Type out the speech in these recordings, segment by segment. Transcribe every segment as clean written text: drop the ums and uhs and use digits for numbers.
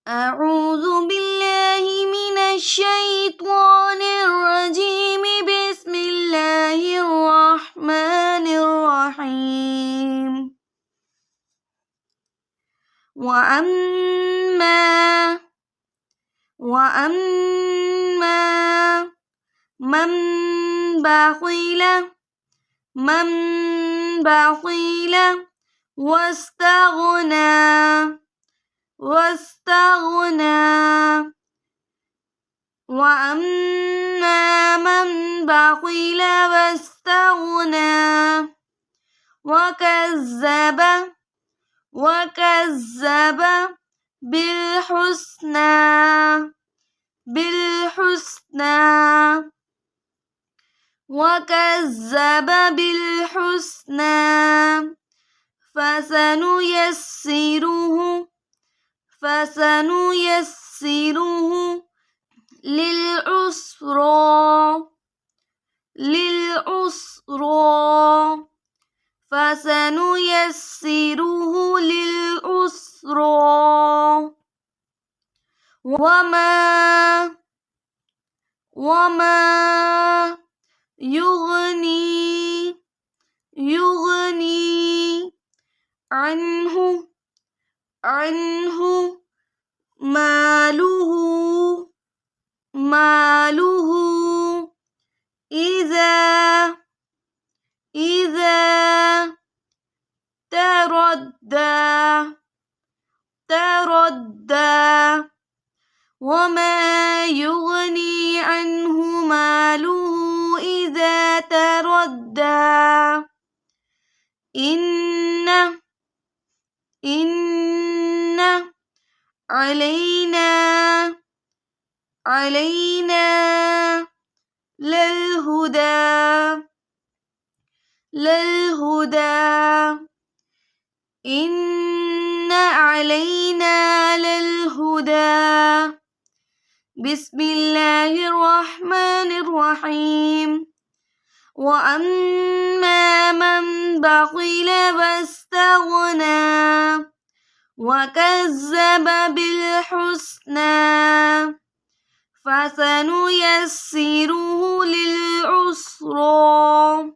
أعوذ بالله من الشيطان الرجيم. بسم الله الرحمن الرحيم. وأما من بخل واستغنى. وأما من بخل واستغنى وكذب بالحسنى فسنيسره للعسرى. وما يغني عنه ماله إذا تردى. وما يغني عنه ماله إذا تردى. إن علينا للهدى. بسم الله الرحمن الرحيم. وأما من بخل واستغنى وكذب بالحسنى فسنيسره للعسرى.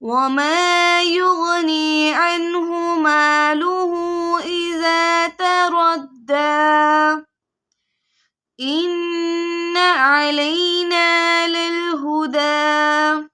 وما يغني عنه ماله إذا تردى. إن علينا للهدى.